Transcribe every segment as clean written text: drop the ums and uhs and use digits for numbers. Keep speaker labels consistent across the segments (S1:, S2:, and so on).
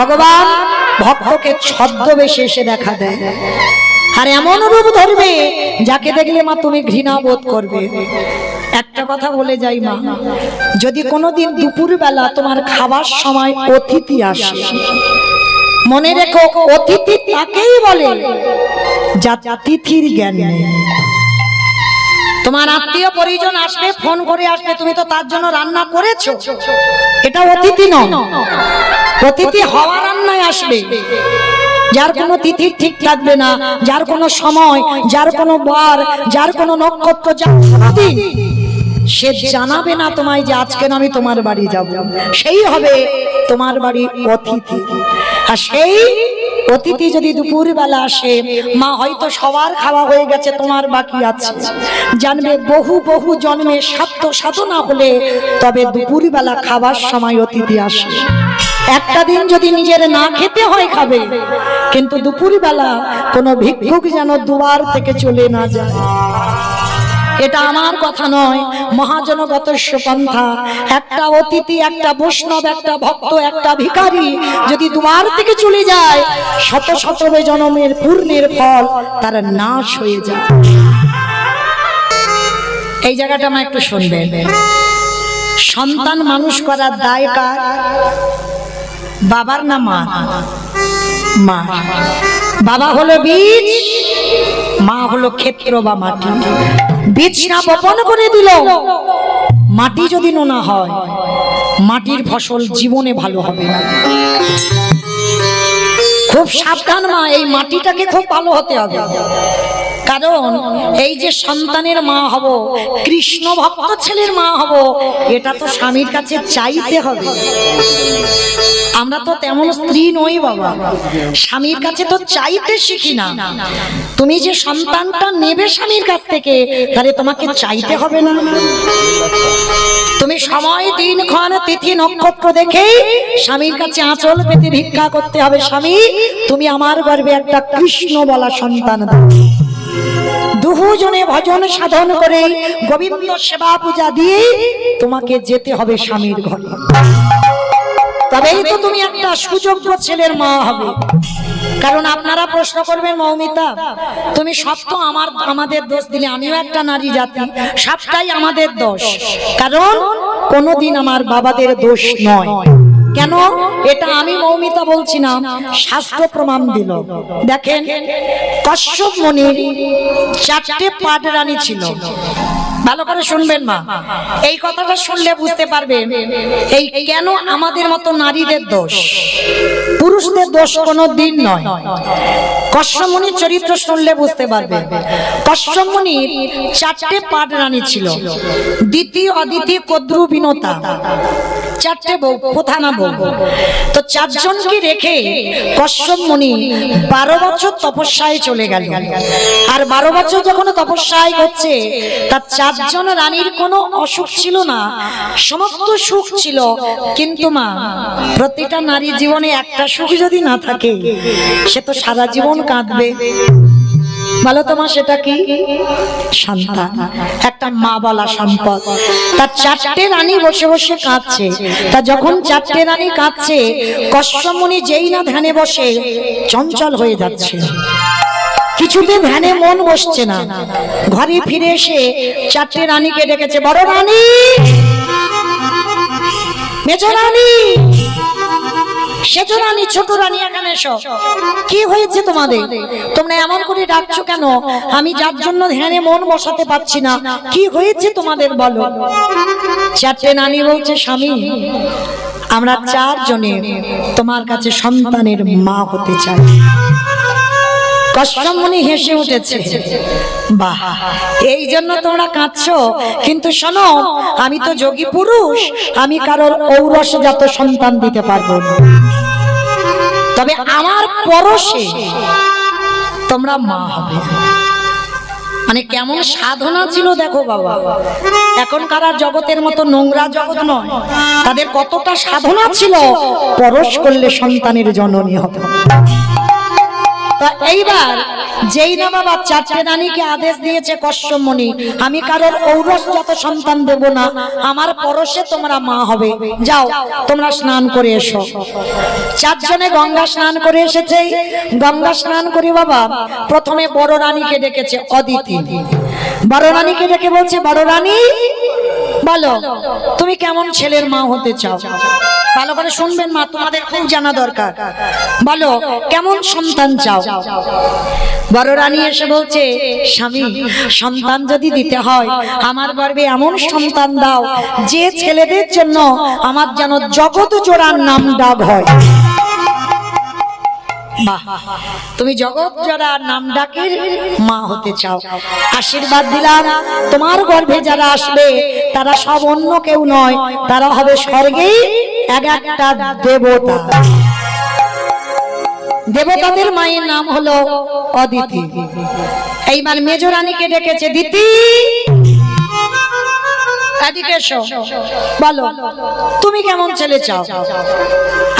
S1: ভগবান ভক্তকে ছদ্মবেশে এসে দেখা দেয়, আর এমন রূপ ধরবে যাকে দেখলে মা তুমি ঘৃণা বোধ করবে। একটা কথা বলে যাই মা, যদি কোনোদিন দুপুর বেলা তোমার খাবার সময় অতিথি আসে, মনে রেখো অতিথি তাকেই বলে যা তিথির জ্ঞান নেই। তোমার আত্মীয় পরিজন আসবে, ফোন করে আসবে, তুমি তো তার জন্য রান্না করেছো, এটা অতিথি নয়। অতিথি হওয়া রান্নায় আসবে, যার কোনো তিথি ঠিক থাকবে না, যার কোনো সময়, যার কোনো বার, যার কোনো নক্ষত্র, যার দিন সে জানাবে না তোমায় যে আজকে আমি তোমার বাড়ি যাব, সেই হবে তোমার বাড়ি অতিথি। আর সেই অতিথি যদি দুপুর বেলা আসে, মা হয়তো সবার খাওয়া হয়ে গেছে, তোমার বাকি আছে, জানবে বহু বহু জন্মে সাধ্য সাধনা হলে তবে দুপুর বেলা খাবার সময় অতিথি আসে। একটা দিন যদি নিজের না খেতে হয় খাবে, কিন্তু দুপুর বেলা কোনো ভিক্ষুক যেন দুয়ার থেকে চলে না যায়। এটা আমার কথা নয়, মহাজনগত পন্থা। একটা অতিথি, একটা বৈষ্ণব, একটা ভক্ত, একটা ভিখারি যদি দুয়ার থেকে চলে যায়, শত শত জন্মের পূর্ণের ফল তার নাশ হয়ে যায়। এই জায়গাটা আমার একটু শুনবেন। সন্তান মানুষ করার দায় কার? বাবার না মা? মা। বাবা হলো বীজ, মা হলো ক্ষেত্র বা মাটি। বীজটা বপন করে দিল, মাটি যদি নোনা হয়, মাটির ফসল জীবনে ভালো হবে না। খুব সাবধান মা, এই মাটিটাকে খুব ভালো হতে হবে। কারণ এই যে সন্তানের মা হব, কৃষ্ণ ভক্ত ছেলের মা হব, এটা তো স্বামীর কাছে চাইতে হবে। আমরা তো তেমন স্ত্রী নই বাবা, স্বামীর কাছে তো চাইতে শিখি না। তুমি যে সন্তানটা নেবে স্বামীর কাছ থেকে, তাহলে তোমাকে চাইতে হবে না? তুমি সময়, দিনক্ষণ, তিথি, নক্ষত্র দেখেই স্বামীর কাছে আঁচল পেতে ভিক্ষা করতে হবে, স্বামী তুমি আমার গর্ভে একটা কৃষ্ণ বলা সন্তান দাও। দুজনে ভজন সাধন করে গোবিন্দ সেবা পূজা দিয়ে তোমাকে যেতে হবে স্বামীর ঘরে, তবেই তো তুমি একটা সুযোগ্য ছেলের মা হবে। কারণ আপনারা প্রশ্ন করবেন, মৌমিতা তুমি সব তো আমাদের দোষ দিলে, আমিও একটা নারী জাতি, সবটাই আমাদের দোষ। কারণ কোনোদিন আমার বাবাদের দোষ নয়। কেন? এটা আমি মৌমিতা বলছি না, শাস্ত্র প্রমাণ দিল। দেখেন, কশ্যপ মুনির 4টে পাট রানী ছিল। ভালো করে শুনবেন মা, এই কথাটা শুনলে বুঝতে পারবেন এই কেন আমাদের মতো নারীদের দোষ, পুরুষদের দোষ কোনো দিন নয়। কশ্যপ মুনির চরিত্র শুনলে বুঝতে পারবেন। কশ্যপ মুনির 4টে পাট রানী ছিল, দিতি, অদিতি, কদ্রু, বিনতা, 4টে বউ, প্রধানা বউ। তো 4 জনকে রেখে কশ্যপ মুনি 12 বছর তপস্যায় চলে গেল। আর 12 বছর যখন তপস্যায় হচ্ছে, তার 4 জন রানীর কোনো অসুখ ছিল না, সমস্ত সুখ ছিল। কিন্তু মা, প্রতিটা নারী জীবনে একটা সুখ যদি না থাকে, সে তো সারা জীবন কাঁদবে। বলো তোমার সেটা কি? সন্তান, একটা মা বলা সম্পদ। তার 4টে রানী বসে বসে কাঁদছে। তা যখন 4টে রানী কাঁদছে, কশ্যপ মুনি যেই না ধ্যানে বসে, চঞ্চল হয়ে যাচ্ছে, কিছুতে ধ্যানে মন বসছে না। ঘরে ফিরে এসে 4টে রানীকে ডেকেছে, বড় রানী, মেজ রানী, সেজ রানী, ছোট রানী, এখানে এসো। কি হয়েছে তোমাদের? তোমরা এমন করে ডাকছো কেন? আমি যার জন্য ধ্যানে মন বসাতে পারছি না, কি হয়েছে তোমাদের বলো। 4টে রানী বলছে, স্বামী আমরা 4 জনে তোমার কাছে সন্তানের মা হতে চাই। কশ্যপ মুনি হেসে উঠেছে, বাহ, এই জন্য তোমরা কাঁদছো? কিন্তু শোনো, আমি তো যোগী পুরুষ, আমি কারোর ঔরসজাত সন্তান দিতে পারবো না, তবে আমার পরশে তোমরা মা হবে। মানে কেমন সাধনা ছিল দেখো বাবা। এখনকার জগতের মতো নোংরা জগৎ নয়, তাদের কতটা সাধনা ছিল, পরশ করলে সন্তানের জননী হবে। তো এইবার যেই না বাবা চারটে রানীকে আদেশ দিয়েছে কশ্যপ মুনি, আমি কারোর ঔরসজাত সন্তান দেব না, আমার পরশে তোমরা মা হবে, যাও তোমরা স্নান করে এসো। চারজনে গঙ্গা স্নান করে এসেছে। গঙ্গা স্নান করে বাবা প্রথমে বড় রানীকে ডেকেছে, অদিতি। বড় রানীকে ডেকে বলছে, বড় রানী বলো তুমি কেমন ছেলের মা হতে চাও? ভালো করে শুনবেন মা, তোমাদের খুব জানা দরকার। বলো কেমন সন্তান চাও? বড় রানী এসে বলছে, স্বামী সন্তান যদি দিতে হয় আমার গর্ভে এমন সন্তান দাও যে ছেলেদের জন্য আমার যেন জগৎ জোড়ার নাম ডাক হয়। বাহ, তুমি জগৎ জোড়ার নাম ডাকের মা হতে চাও, আশীর্বাদ দিলাম। তোমার গর্ভে যারা আসবে তারা সব অন্য কেউ নয়, তারা হবে স্বর্গেই এক একটা দেবতা। দেবতাদের মায়ের নাম হলো অদিতি। এইবার মেজ রানীকে ডেকেছে, দিতি এদিকে এসো, বলো তুমি কেমন ছেলে চাও?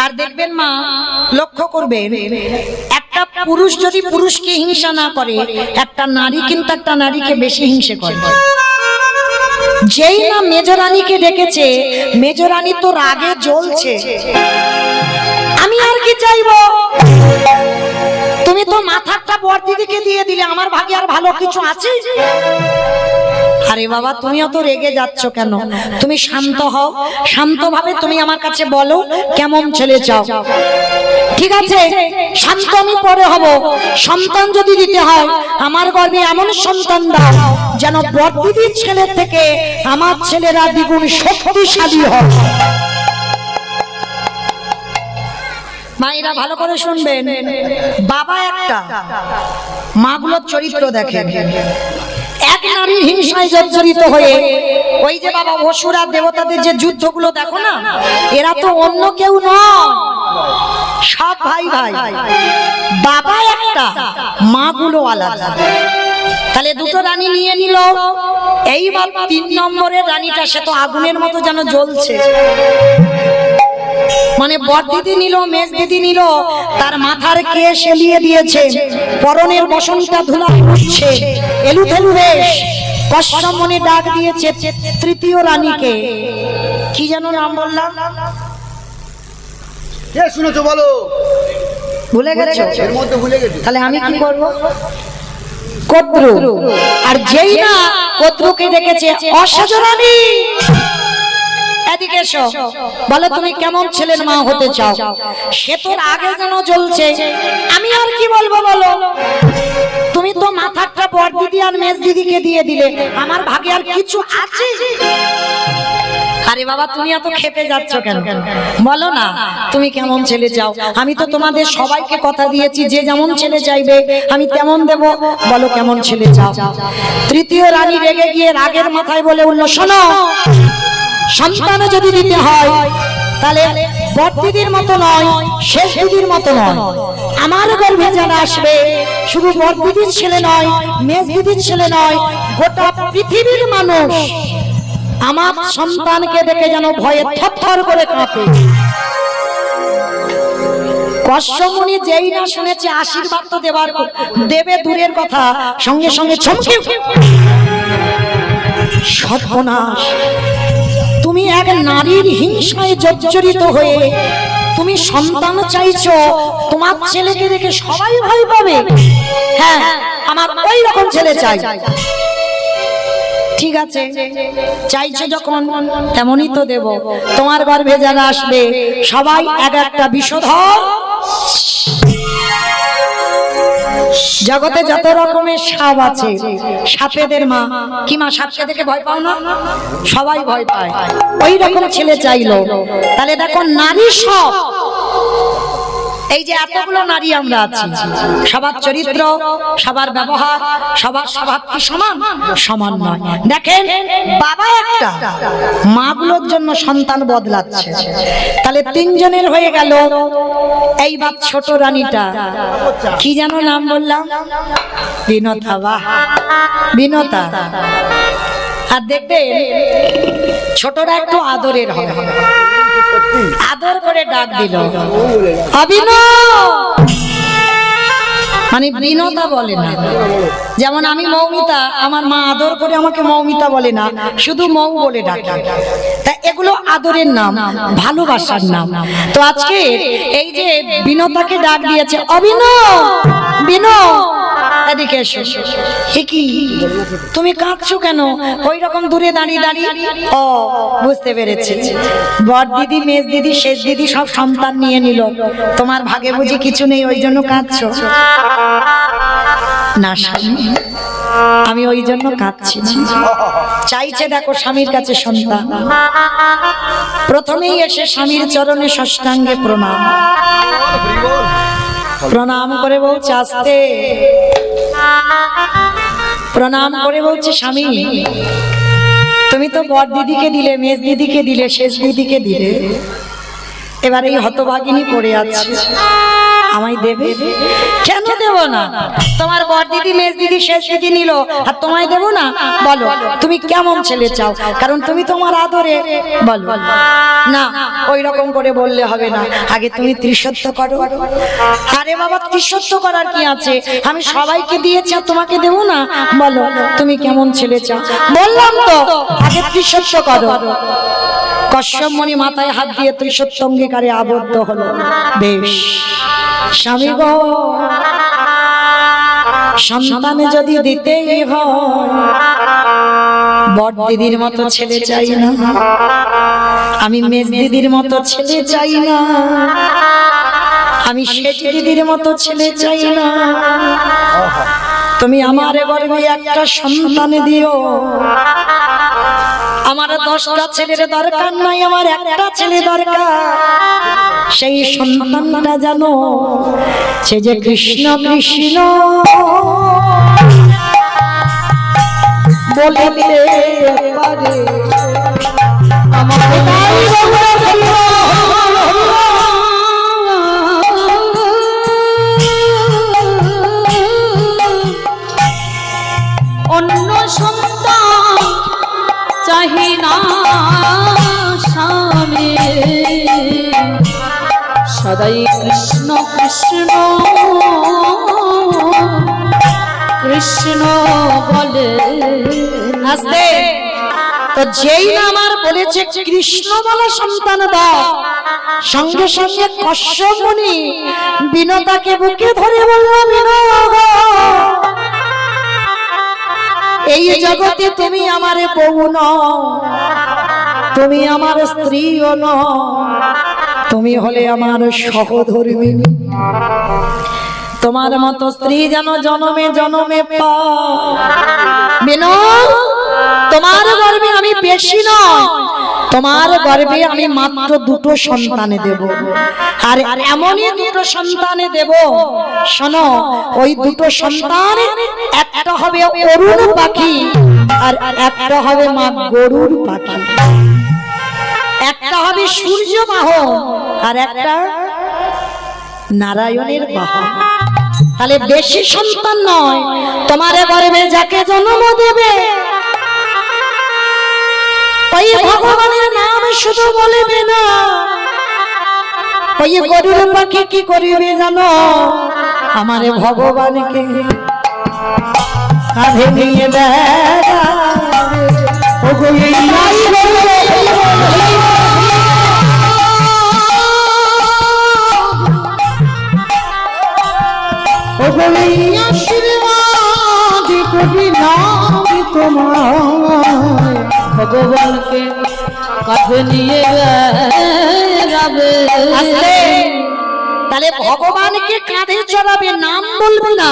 S1: আর দেখবেন মা, লক্ষ্য করবেন একটা পুরুষ যদি পুরুষকে হিংসা না করে, একটা নারী কিন্তু একটা নারীকে বেশি হিংসে করে। যেই না মেজ রানীকে ডেকেছে, মেজ রানী তো রাগে জ্বলছে, আমি আর কি চাইবো, তুমি তো মাথাটা বড় দিদিকে দিয়ে দিলে, আমার ভাগে আর ভালো কিছু আছে? আরে বাবা তুমিও তো রেগে যাচ্ছ কেন? তুমি শান্ত হও, শান্তভাবে তুমি আমার কাছে বলো কেমন ছেলে চাও। ঠিক আছে শান্ত আমি পরে হব। সন্তান যদি দিতে হয় আমার গর্ভে এমন সন্তান দাও যেন বড় দিদির ছেলের থেকে আমার ছেলেরা দ্বিগুণ শক্তিশালী হয়। মায়েরা ভালো করে শুনবেন, বাবা একটা, মাগুলোর চরিত্র দেখেন। এক নারীর হিংসায় জর্জরিত হয়ে ওই যে বাবা অসুর আর দেবতাদের যে যুদ্ধগুলো দেখো না, এরা তো অন্য কেউ নয়, সব ভাই ভাই। বাবা একটা, মাগুলো আলাদা। তাহলে দুটো রানী নিয়ে নিল। এইবার 3 নম্বরের রানীটা, সে তো আগুনের মতো যেন জ্বলছে। মানে বড় দিদি নিল, মেজ দিদি নিল, তার মাথার কেশ এলিয়ে দিয়েছে, পরনের বসনটা ধুলায় উঠছে, এলুথেলু বেশ। কশ্যপ মুনি ডাক দিয়েছে তৃতীয় রানীকে, কি যেন নাম বললাম?
S2: কে শুনেছো বলো?
S1: ভুলে গেছো?
S2: এর মধ্যে ভুলে গেছো।
S1: তাহলে আমি কি করব? কদ্রু। আর যেই না কদ্রুকে ডেকেছে, অসজ রানী এদিকে এসো, বলো তুমি কেমন ছেলের মা হতে চাও? সে তোর আগে যেন জ্বলছে, আমি আর কি বলবো বলো? তুমি তো মাথাটা বড় দিদি আর মেজ দিদিকে দিয়ে দিলে, আমার ভাগে আর কিছু আছে? আরে বাবা তুমি এত খেপে যাচ্ছ কেন? বলো না তুমি কেমন ছেলে চাও। আমি তো তোমাদের সবাইকে কথা দিয়েছি, যে যেমন ছেলে চাইবে আমি তেমন দেব। বলো কেমন ছেলে চাও। তৃতীয় রানী রেগে গিয়ে রাগের মাথায় বলে উঠল, শোনো সন্তান যদি দিতে হয় তাহলে বড় দিদির মতো নয়, শেষ দিদির মতো নয়। আমার গর্ভে যারা আসবে শুধু বড় দিদির ছেলে নয়, মেজ দিদির ছেলে নয়, গোটা পৃথিবীর মানুষ আমার সন্তানকে দেখে যেন ভয়ে থরথর করে কাঁপে। কশ্যপ মুনি যেই না শুনেছে আশীর্বাদ তো দেবে দূরের কথা, সঙ্গে সঙ্গে চমকে সর্বনাশ, তুমি এক নারীর হিংসায় জর্জরিত হয়ে তুমি সন্তান চাইছো, তোমার ছেলেকে দেখে সবাই ভয় পাবে। হ্যাঁ আমার ওই রকম ছেলে চাই। ঠিক আছে চাইছো যখন তেমনই তো দেব। তোমার গর্ভে যারা আসবে সবাই এক একটা বিষধর। জগতে যত রকমের সাপ আছে, সাপেদের মা কি মা? সাপকে দেখে ভয় পাও না? সবাই ভয় পায়। ওই রকম ছেলে চাইলো। তাহলে দেখো নারী সব, এই যে এতগুলো নারী আমরা আছি, সবার চরিত্র, সবার ব্যবহার, সবার স্বভাব কি সমান? সমান নয়। দেখেন বাবা একটা, মাগুলোর জন্য সন্তান বদলাচ্ছে। তাহলে 3 জনের হয়ে গেল। এইবার ছোট রানীটা, কি যেন নাম বললাম? বিনতা। বাহ, বিনতা। আর দেখবেন ছোটরা একটু আদরের হবে, আদর করে ডাক দিল, অভিনব মানে বিনতা বলে না। যেমন আমি মৌমিতা, আমার মা আদর করে আমাকে মৌমিতা বলে না, শুধু মৌ বলে ডাকে। তা এগুলো আদরের নাম, ভালোবাসার নাম। তো আজকে এই যে বিনতাকে ডাক দিয়েছে, অবিনো বিনো এদিকে এসো। কি তুমি কাঁদছো কেন? ওই রকম দূরে দাঁড়িয়ে দাঁড়িয়ে। ও বুঝতে পেরেছি, বড় দিদি, মেজ দিদি, শেষ দিদি সব সন্তান নিয়ে নিল, তোমার ভাগে বুঝি কিছু নেই, ওই জন্য কাঁদছো? না স্বামী, আমি ওই জন্য কাঁদছি না। চাইছে দেখো স্বামীর কাছে সন্তান। প্রথমেই এসে স্বামীর চরণে ষষ্ঠাঙ্গে প্রণাম, প্রণাম করে বলছে আস্তে, প্রণাম করে বলছে স্বামী তুমি তো বড় দিদিকে দিলে, মেজ দিদিকে দিলে, শেষ দিদিকে দিলে, এবার এই হতভাগিনী পড়ে আছে, আমায় দেবে? কেন দেব না? তোমার বড় দিদি, মেজ দিদি, শেষ দিদি নিল, আর তোমায় দেব না? বলো তুমি কেমন ছেলে চাও, কারণ তুমি তোমার আদরে। বলো না, ওই রকম করে বললে হবে না, আগে তুমি ত্রিসত্য করো। আরে বাবা, ত্রিসত্য করার কি আছে? আমি সবাইকে দিয়েছি আর তোমাকে দেব না? বলো তুমি কেমন ছেলে চাও? বললাম তো আগে ত্রিসত্য করো। কশ্যপ মুনি মাথায় হাত দিয়ে ত্রিসত্য অঙ্গীকারে আবদ্ধ হলো। বেশ স্বামী গো, সন্তানে যদি দিতেই হয়, বড় দিদির মতো ছেলে চাই না, আমি মেজ দিদির মতো ছেলে চাই না, আমি শেষ দিদির মতো ছেলে চাই না, তুমি আমার গর্ভে একটা সন্তান দিও। আমার 10টা ছেলের দরকার নাই, আমার একটা ছেলে দরকার। সেই সন্তানটা জানো সে যে কৃষ্ণ কৃষ্ণ বলতে পারে। আমার
S2: অন্য সন্তান চাহি না স্বামী, সদাই কৃষ্ণ কৃষ্ণ কৃষ্ণ বলে।
S1: আস্তে, তো যেই না আমার বলেছে কৃষ্ণ বলে সন্তান দাও, সঙ্গে সঙ্গে কশ্যপ মুনি বিনতাকে বুকে ধরে বলল, বিনতা এই জগতে তুমি আমার বউ নও, তুমি আমার স্ত্রীও নও, তুমি হলে আমার সহধর্মিণী। তোমার মতো স্ত্রী যেন জনমে জনমে পাই। বিনো, তোমার গর্ভে আমি বেশি নয়, তোমার গর্ভে আমি মাত্র 2টো সন্তান দেব, আর এমনই 2টো সন্তান দেব। শোনো, ওই 2টো সন্তান, একটা হবে অরুণ পাখি আর একটা হবে মা গরুর পাখি, একটা হবে সূর্য বাহন আর একটা নারায়ণের বাহন। তাহলে বেশি সন্তান নয়, তোমার গর্ভে যাকে জন্ম দেবে ওই ভগবানের নাম শুধু বলবে না, ওই গরুর পাখি কি করিবে জানো? আমার ভগবানকে কাঁধে নিয়ে
S2: ভগবানকে কাঁধে নিয়ে যাবে।
S1: তাহলে ভগবানকে কাঁধে চড়াবে, নাম বলবে না।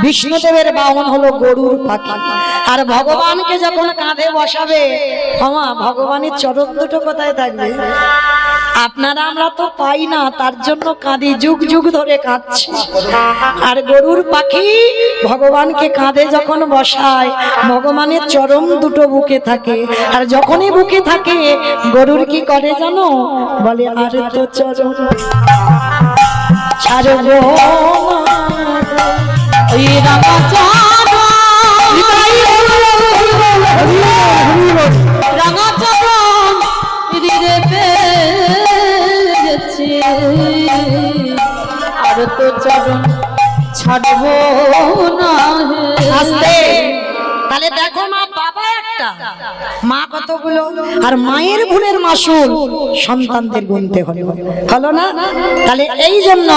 S1: বিষ্ণুদেবের বাহন হলো গরুর পাখি, আর ভগবানকে যখন কাঁধে বসাবে, ক্ষমা ভগবানের চরণ দুটো কোথায় থাকবে? আপনারা আমরা তো পাই না, তার জন্য কাঁদি, যুগ যুগ ধরে কাঁদছি। আর গরুর পাখি ভগবানকে কাঁধে যখন বসায়, ভগবানের চরণ দুটো বুকে থাকে, আর যখনই বুকে থাকে গরুর কি করে জানো? বলে আর তো চরণ ছাড়বো
S2: ওই রাঙা চরণ, রাঙা চরণ হৃদয়ে পেয়েছি, আর তো চরণ ছাড়বো না
S1: আস্তে। তাহলে দেখো মা বাবা একটা, মা কতগুলো, আর মায়ের গুণের মাসুল সন্তানদের গুনতে হলো না? তাহলে এই জন্য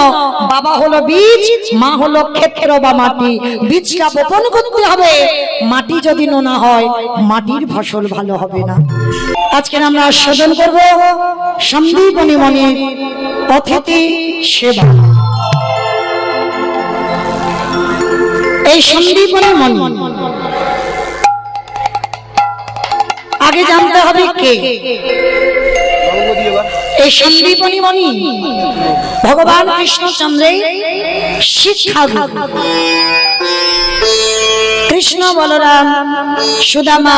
S1: বাবা হলো বীজ, মা হলো ক্ষেত্র বা মাটি। বীজটা বপন করতে হবে, মাটি যদি নোনা হয় মাটির ফসল ভালো হবে না। আজকে আমরা আস্বাদন করব সন্দীপনী মণির অতিথি সেবা। এই সন্দীপনী মণি আগে জানতে হবে কে। এই সন্দীপনী মণি ভগবান কৃষ্ণচন্দ্রের শিক্ষা গুরু। কৃষ্ণ, বলরাম, সুদামা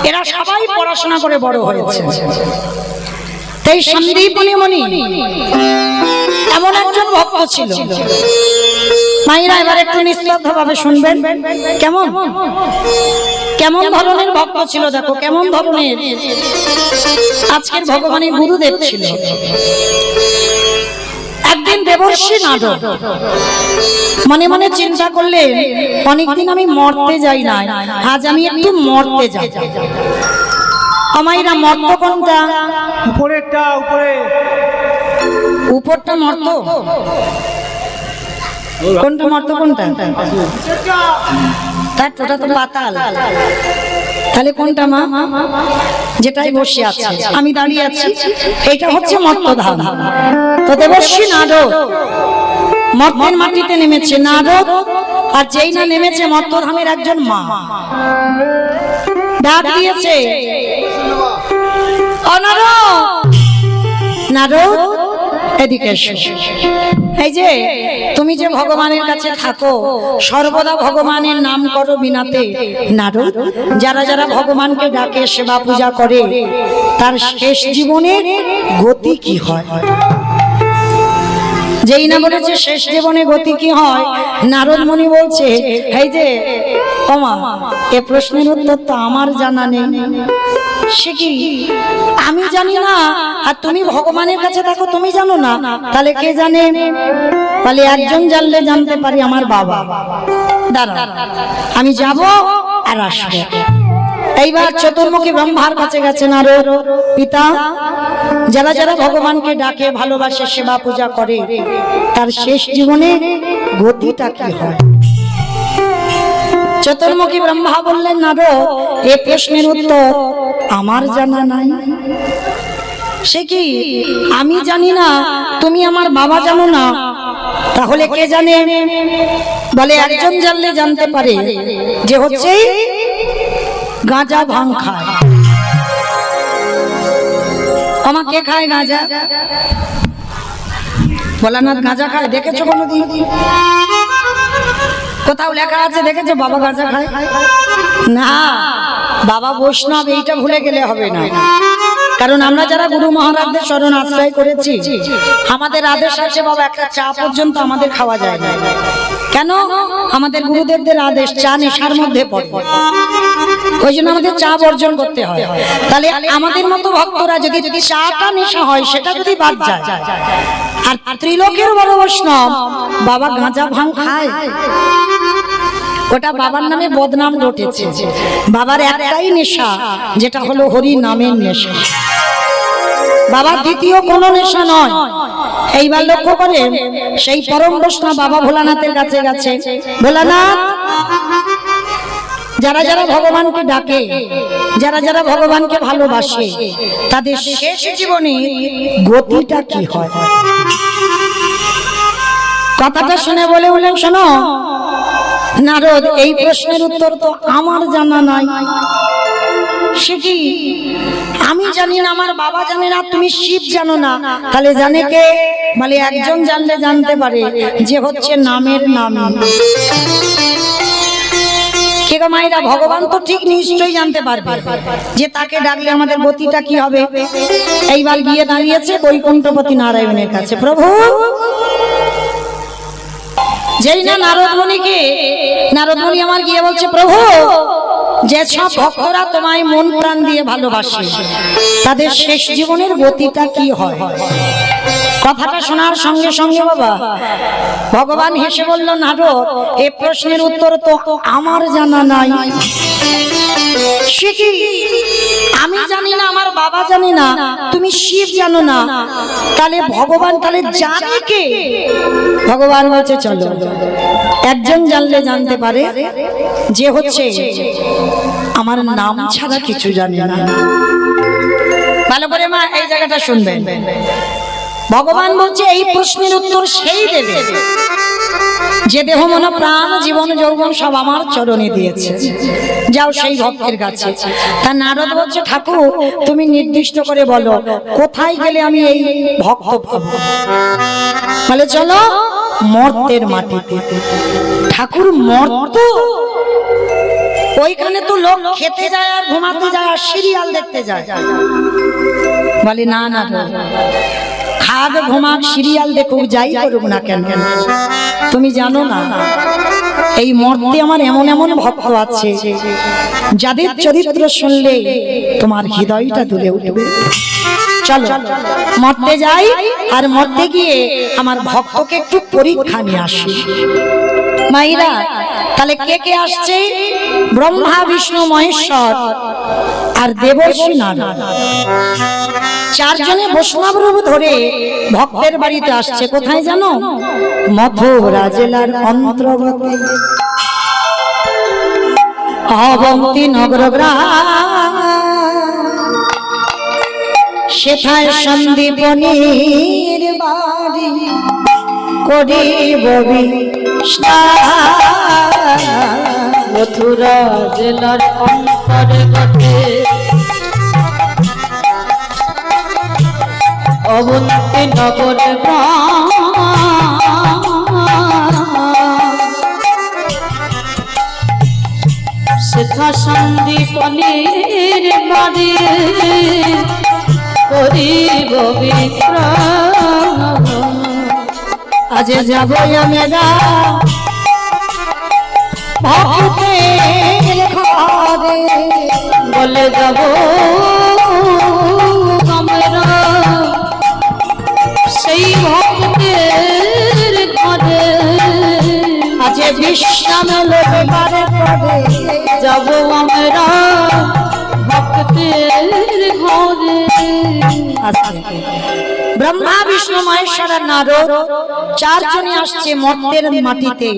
S1: এরা সবাই পড়াশোনা করে বড় হয়েছে। এই সন্দীপনী মণি এমন একজন ভক্ত ছিল। মায়েরা এবার একটু নিস্তব্ধ ভাবে শুনবেন। কেমন কেমন ধরনের ভক্ত ছিল দেখো, কেমন ধরনের আজকের ভগবানের গুরুদেব ছিল। একদিন দেবর্ষি নারদ মনে মনে চিন্তা করলেন, অনেকদিন আমি মরতে যাই না, আজ আমি একটু মরতে যাই। আমাইরা মর্ত কোনটা?
S3: উপরেরটা,
S1: উপরটা মর্ত, কোনটা মর্ত কোনটা? তার ওটা তো পাতাল। তাহলে কোনটা মা? যেটাই বসে আছে, আমি দাঁড়িয়ে আছি, এটা হচ্ছে মর্তধাম। তো দেবর্ষি নারদ মর্তের মাটিতে নেমেছে নারদ, আর যেই না নেমেছে মর্তধামের একজন মা ডাক দিয়েছে, ও নারদ, নারদ এদিকে এসো। এই যে তুমি যে ভগবানের কাছে থাকো, সর্বদা ভগবানের নাম করো বিনাতে। নারদ, যারা যারা ভগবানকে ডাকে, সেবা পূজা করে, তার শেষ জীবনের গতি কি হয়? যেই না বলেছে শেষ জীবনে গতি কি হয়, নারদ মুনি বলছে, এই যে ওমা, এ প্রশ্নের উত্তর তো আমার জানা নেই। সে কি আমি জানি না, আর তুমি ভগবানের কাছে থাকো, তুমি জানো না? তাহলে কে জানে? বলে একজন জানলে জানতে পারি, আমার বাবা। দাঁড়া, আমি যাব আর আসবো। এইবার চতুর্মুখী ব্রহ্মার কাছে গেছে নারদ। পিতা, যারা যারা ভগবানকে ডাকে, ভালোবাসে, সেবা পূজা করে, তার শেষ জীবনে গতিটা কি হয়? চতুর্মুখী ব্রহ্মা বললেন, নারদ, এই প্রশ্নের উত্তর আমার জানা নাই। সে কি আমি জানি না, তুমি আমার বাবা জানো না, তাহলে কে জানে? বলে একজন জানলে জানতে পারে, যে হচ্ছে গাঁজা ভাং খায়। আমার কে খায় গাঁজা? ভোলানাথ গাঁজা খায়, দেখেছো কোনোদিন? কোথাও লেখা আছে দেখেছো বাবা গাঁজা খায়? না, বাবা বৈষ্ণব, এইটা ভুলে গেলে হবে না। কারণ আমরা যারা গুরু মহারাজদের শরণ আশ্রয় করেছি, আমাদের আদেশ আছে বাবা, একটা চা পর্যন্ত আমাদের খাওয়া যায় না। কেন? আমাদের গুরুদেবদের আদেশ, চা নেশার মধ্যে পড়ে, ওই জন্য আমাদের চা বর্জন করতে হয়। তাহলে আমাদের মতো ভক্তরা যদি চাটা নেশা হয়, সেটা যদি বাদ যায়, আর ত্রিলোকের বড় বৈষ্ণব বাবা গাঁজা ভাং খায়, ওটা বাবার নামে বদনাম ঘটেছে। বাবার একটাই নেশা, যেটা হলো হরি নামের নেশা। বাবার দ্বিতীয় কোনো নেশা নয়। এইবার লক্ষ্য করে সেই পরম বৈষ্ণব বাবা ভোলানাথের কাছে গেছে। ভোলানাথ, যারা যারা ভগবানকে ডাকে, যারা যারা ভগবানকে ভালোবাসে, তাদের শেষ জীবনে গতিটা কি হয়? কথাটা শুনে বলে বললেন, শোনো নারদ, এই প্রশ্নের উত্তর তো আমার জানা নাই। সে কি আমি জানি না, আমার বাবা জানে না, তুমি শিব জানো না, তাহলে জানে কে? বলে একজন জানলে জানতে পারে, যে হচ্ছে নামের নাম। কে গো মায়েরা? ভগবান তো ঠিক নিশ্চয়ই জানতে পারবে যে তাকে ডাকলে আমাদের গতিটা কি হবে। এইবার গিয়ে দাঁড়িয়েছে বৈকুণ্ঠপতি নারায়ণের কাছে। প্রভু, যেই না নারদমণি আমার গিয়ে বলছে, প্রভু, যে সব ভক্তরা তোমায় মন প্রাণ দিয়ে ভালোবাসে, তাদের শেষ জীবনের গতিটা কি হয়? কথাটা শোনার সঙ্গে সঙ্গে বাবা ভগবান হেসে বলল, নারদ, এই প্রশ্নের উত্তর তো আমার জানা নাই। সে কি? আমি জানি না, আমার বাবা জানে না, তুমি শিব জানো না, তাহলে ভগবান তাহলে জানে কে? ভগবান বলছে, চলো একজন জানলে জানতে পারে, যে হচ্ছে আমার নাম ছাড়া কিছু জানে না। ভালো করে মা এই জায়গাটা শুনবেন। ভগবান বলছে এই প্রশ্নের উত্তর সেই দেবে যে দেহ মন প্রাণ জীবন যৌবন সব আমার চরণে দিয়েছে। যাও সেই ভক্তের কাছে। তা নারদ বলছে, ঠাকুর তুমি নির্দিষ্ট করে বলো কোথায় গেলে আমি এই ভক্ত পাবো? বলে চলো মর্তের মাটিতে। ঠাকুর মর্ত? ওইখানে তো লোক খেতে যায় আর ঘুমাতে যায় আর সিরিয়াল দেখতে যায়। বলে না না, খাগ ঘুমাক সিরিয়াল দেখুক যাই করুক না কেন, তুমি জানো না এই মর্তে আমার এমন এমন ভক্ত আছে যাদের চরিত্র শুনলে তোমার হৃদয়টা দুলে উঠবে। চলো মর্তে যাই, আর মর্তে গিয়ে আমার ভক্তকে একটু পরীক্ষা নিয়ে আসি। মাইরা তাহলে কে কে আসছে? ব্রহ্মা বিষ্ণু মহেশ্বর আর দেবর্ষি নারদ, চারজনে বৈষ্ণব রূপ ধরে ভক্তের বাড়িতে আসছে। কোথায় জানো? মথুরা জেলার অন্তর্গত অবন্তী নগর গ্রাম, সেথায় সন্দীপনীর বাড়ি করিব
S2: মথুরা জেলার অন্তর্গতে অবন্তী নগর গ্রাম, সেথা সন্দীপনীর বাড়ি করিব বিশ্রাম।
S1: আজ যাব আমি ভক্তের ঘরে,
S2: বলে যাব আমরা সেই ভক্তের ঘরে।
S1: আজ বিশ্রাম লইবারে পরে
S2: যাব আমরা ভক্তের ঘরে।
S1: ব্রহ্মা বিষ্ণু মহেশ্বর আর নারদ চারজনে আসছে মর্তের মাটিতে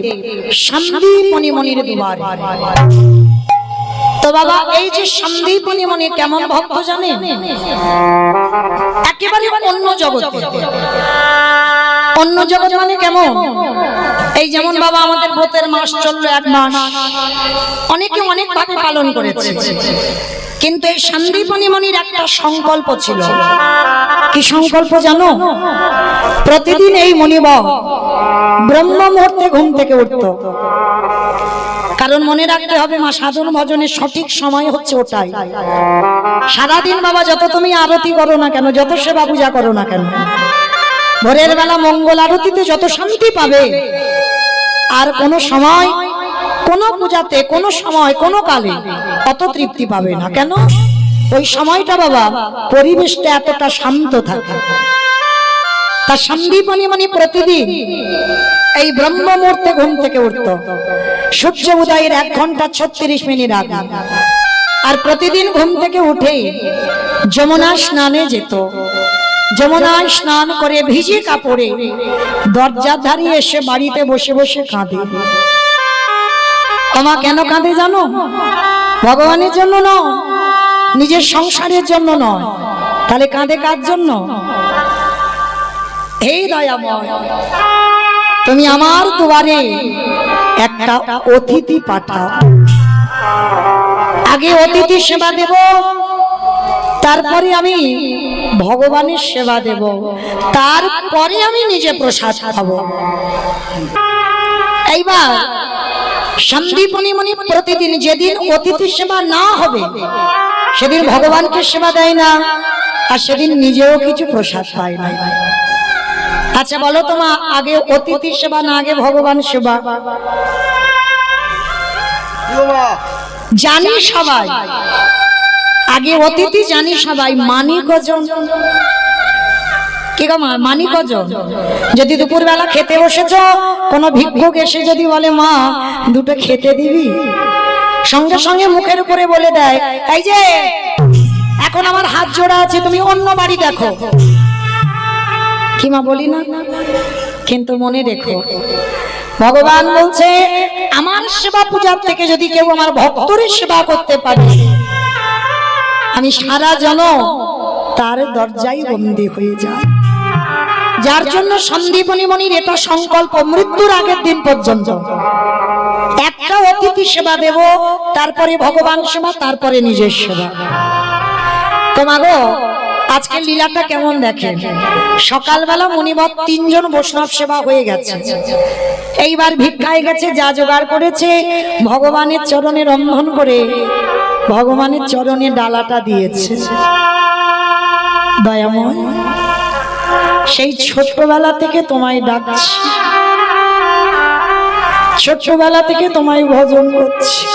S1: সন্দীপনী মনির দুয়ারে। তো বাবা এই যে সন্দীপনী মনি কেমন ভক্ত জানেন? একেবারে অন্য জগৎ। অন্য জগৎ মানে কেমন? এই যেমন বাবা আমাদের ব্রতের মাস চললো 1 মাস, অনেকে অনেক ভাবে পালন করেছে, কিন্তু এই সন্দীপনী মনির একটা সংকল্প ছিল। কি সংকল্প জানো? প্রতিদিন এই মণিবর ব্রহ্ম মুহূর্তে ঘুম থেকে উঠত। কারণ মনে রাখতে হবে মা, সাধন ভজনের সঠিক সময় হচ্ছে ওটাই। সারাদিন বাবা যত তুমি আরতি করো না কেন, যত সেবা পূজা করো না কেন, ভোরের বেলা মঙ্গল আরতিতে যত শান্তি পাবে, আর কোন সময় কোন পূজাতে কোন সময় কোন কালে অত তৃপ্তি পাবে না। কেন? ওই সময়টা বাবা পরিবেশটা এতটা শান্ত থাকে। তা সন্দীপনী মানে প্রতিদিন এই ব্রহ্ম মুহূর্তে ঘুম থেকে উঠত, সূর্য উদয়ের 1 ঘন্টা 36 মিনিট আগে। আর প্রতিদিন ঘুম থেকে উঠে যমুনা স্নানে যেত। যমুনায় স্নান করে ভিজে কাপড়ে দরজার ধারে এসে বাড়িতে বসে বসে কাঁদে। আমা কেন কাঁদে জানো? ভগবানের জন্য নয়, নিজের সংসারের জন্য নয়। তাহলে কাঁদে কার জন্য? হে দয়াময়, তুমি আমার দুয়ারে একটা অতিথি পাঠাও। আগে অতিথি সেবা দেব, তারপরে আমি ভগবানের সেবা দেব, তারপরে আমি নিজে প্রসাদ খাবো। এইবার সন্দীপনী মনি প্রতিদিন যেদিন অতিথি সেবা না হবে সেদিন ভগবানকে সেবা দেয় না, আর সেদিন নিজেও কিছু প্রসাদ পায় না। আচ্ছা বলো তোমা, আগে অতিথি সেবা না আগে ভগবান সেবা? জানি সবাই আগে অতিথি, জানি সবাই, মানি কজন? কি গো মা, মানি কজন? যদি দুপুরবেলা খেতে বসেছ, কোনো ভিক্ষুক এসে যদি বলে মা দুটো খেতে দিবি, সঙ্গে সঙ্গে মুখের উপরে বলে দেয় এই যে এখন আমার হাত জোড়া আছে, তুমি অন্য বাড়ি দেখো, কি মা বলি না? কিন্তু মনে রেখো, ভগবান বলছে আমার সেবা পূজার থেকে যদি কেউ আমার ভক্তরের সেবা করতে পারে, আমি সারা জনম তার দরজায় বন্দী হয়ে যায়। যার জন্য সন্দীপনী মনির এটা সংকল্প, মৃত্যুর আগের দিন পর্যন্ত একটা অতিথি সেবা দেব, তারপরে ভগবান সেবা, তারপরে নিজের সেবা। তোমাগো আজকের লীলাটা কেমন দেখেন, সকালবেলা মণিবত 3 জন বৈষ্ণব সেবা হয়ে গেছে, এইবার ভিক্ষায় গেছে, যা জোগাড় করেছে ভগবানের চরণে রন্ধন করে ভগবানের চরণে ডালাটা দিয়েছে। দয়াময়, সেই ছোট্টবেলা থেকে তোমায় ডাকছি, ছোট্টবেলা থেকে তোমায় ভজন করছি,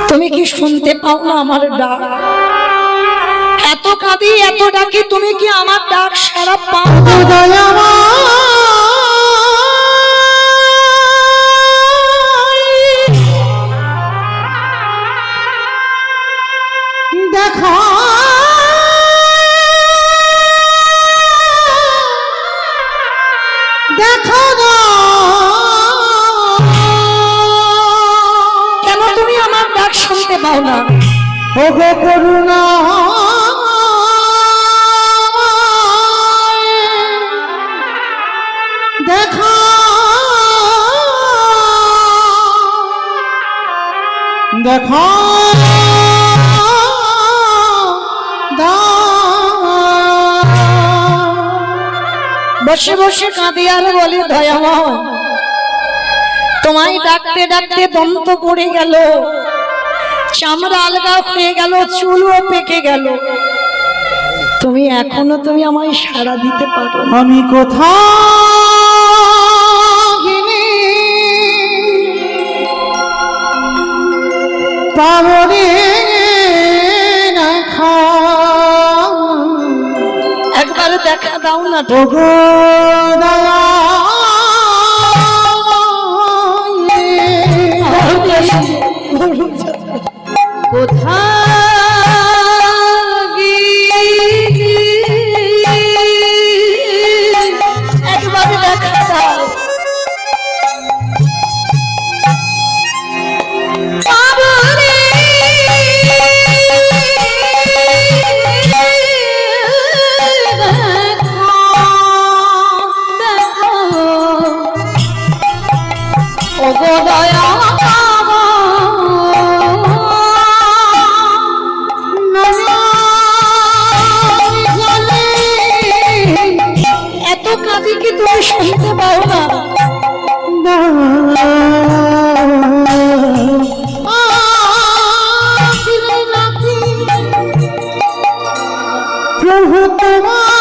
S1: তুমি কি শুনতে পাও না আমার ডাক? এত কাঁদি এত ডাকি, তুমি কি আমার ডাক সারা পাও না?
S2: দেখা দেখা
S1: কেন তুমি আমার ডাক শুনতে পাও না?
S2: ওগো করুণা দেখা দেখা
S1: বসে বসে কাঁদি আর বলি দয়াময়, তোমায় ডাকতে ডাকতে দন্ত পড়ে গেল, চামড়া আলগা হয়ে গেল, চুলও পেকে গেল, তুমি এখনো তুমি আমায় সাড়া দিতে পারো?
S2: আমি কোথাও পাবনে
S1: একবার দেখা দাও না। একবার দেখা দাও। এত কাঁদি কি তুমি শুনতে পাও না?
S2: প্রভু তোমার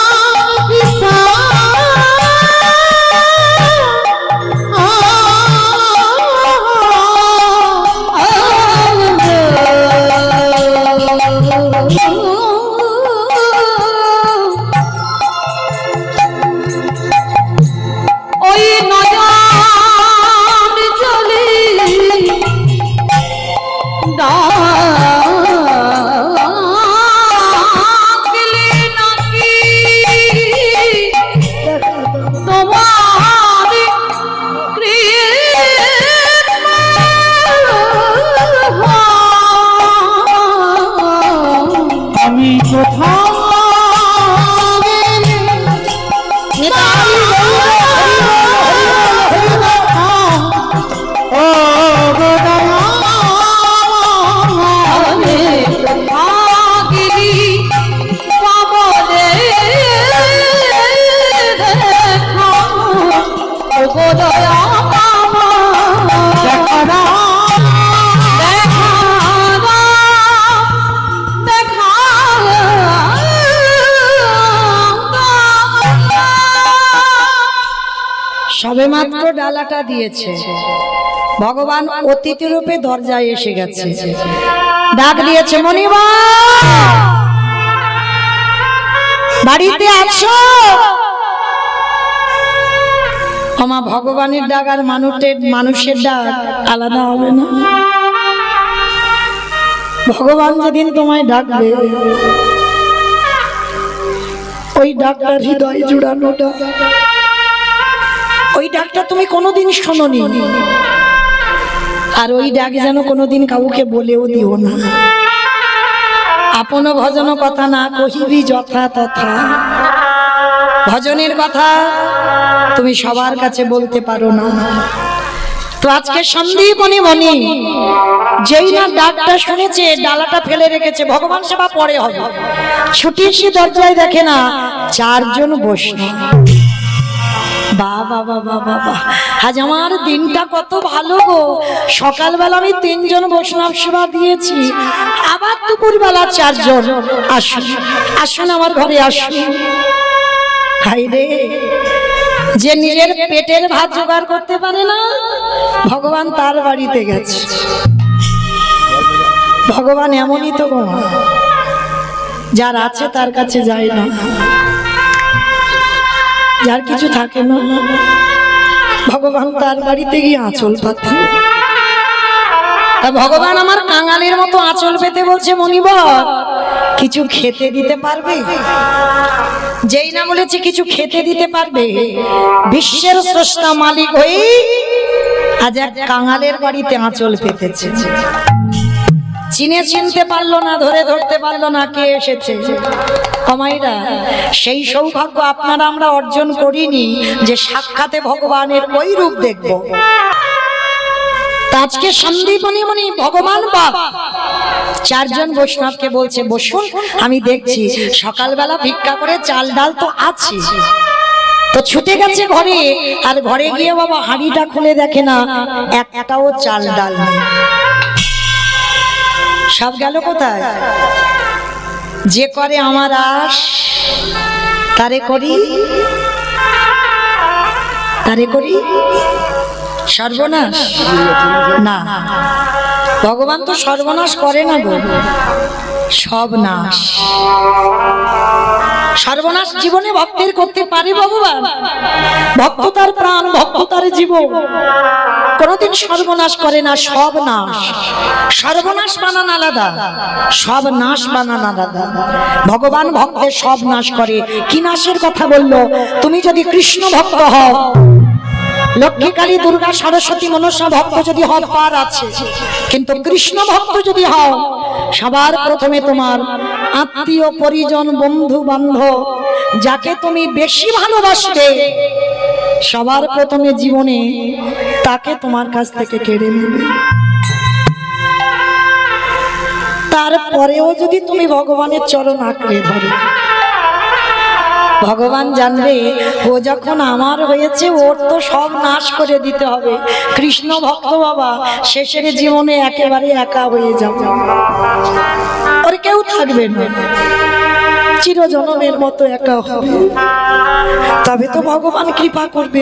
S1: সবে মাত্র ডালাটা দিয়েছে, ভগবান অতিথি রূপে দরজায় এসে গেছে, ডাক দিয়েছে মণিবা। বাড়িতে আছো? আমা ভগবানের ডাক আর মানুষের ডাক আলাদা হবে না। ভগবান যেদিন তোমায় ডাকবে ওই ডাকটার হৃদয় জুড়ানো ডাক, ওই ডাকটা তুমি কোনোদিন শোনোনি, আর ওই ডাক যেন কোনোদিন কাউকে বলেও দিও না। আপন ভজন কথা না কহিবি যথা তথা। ভজনের কথা তুমি সবার কাছে বলতে পারো না। তো আজকে সন্দীপনী মনি যেই না ডাকটা শুনেছে ডালাটা ফেলে রেখেছে, ভগবান সেবা পরে হবে, ছুটি এসে দরজায় দেখে না 4 জন বৈষ্ণব। বাবা বাবা বাবা, আজ আমার দিনটা কত ভালো গো। সকালবেলা আমি 3 জন বৈষ্ণব সেবা দিয়েছি, আবার দুপুরবেলা 4 জন। আসুন আসুন আমার ঘরে আসুন। হাই রে, যে নিজের পেটের ভাত জোগাড় করতে পারে না ভগবান তার বাড়িতে গেছে। ভগবান এমনই তো গো, যার আছে তার কাছে যায় না, যার কিছু থাকে না ভগবান তার বাড়িতে গিয়ে আঁচল পাতে। ভগবান আমার কাঙালের মতো আঁচল পেতে বলছে, মনিবর কিছু খেতে দিতে পারবে? যেই না বলেছে কিছু খেতে দিতে পারবে, বিশ্বের স্রষ্টা মালিক হয়ে আজ এক কাঙালের বাড়িতে আঁচল পেতেছে। চিনতে পারলো না, ধরতে পারলো না কে এসেছে। কমাইরা সেই সৌভাগ্য আপনারা আমরা অর্জন করিনি যে সাক্ষাতে ভগবানের ওই রূপ দেখব। আজকে সন্দীপনী মনি ভগবান বাপ 4 জন বৈষ্ণবকে বলছে, বসুন আমি দেখছি। সকালবেলা ভিক্ষা করে চাল ডাল তো আছে, তো ছুটে গেছে ঘরে, আর ঘরে গিয়ে বাবা হাঁড়িটা খুলে দেখে না একটাও চাল ডাল নেই। সব গেল কোথায়? যে করে আমার আশ তারে করি, তারে করি সর্বনাশ। না, ভগবান তো সর্বনাশ করে না গো, সব নাশ। সর্বনাশ জীবনে ভক্তের করতে পারে ভগবান। ভক্ত তার প্রাণ, ভক্ত তার জীবন, কোনদিন সর্বনাশ করে না। সব নাশ, সর্বনাশ বানান আলাদা, সব নাশ বানান আলাদা। ভগবান ভক্তের সব নাশ করে। কি নাশের কথা বললো? তুমি যদি কৃষ্ণ ভক্ত হও, লক্ষ্মী কালী দুর্গা সরস্বতী মনসা ভক্ত যদি হও পার আছে, কিন্তু কৃষ্ণ ভক্ত যদি হও, সবার প্রথমে তোমার আত্মীয় পরিজন বন্ধু বান্ধব যাকে তুমি বেশি ভালোবাসবে, সবার প্রথমে জীবনে তাকে তোমার কাছ থেকে কেড়ে নেবে। তারপরেও যদি তুমি ভগবানের চরণ আঁকড়ে ধরো, ভগবান জানবে ও যখন আমার হয়েছে ওর তো সব নাশ করে দিতে হবে। কৃষ্ণ ভক্ত বাবা শেষের জীবনে একেবারে একা হয়ে যাবে, ওর কেউ থাকবে না, চিরজনমের মতো একা হবে। তবে তো ভগবান কৃপা করবে।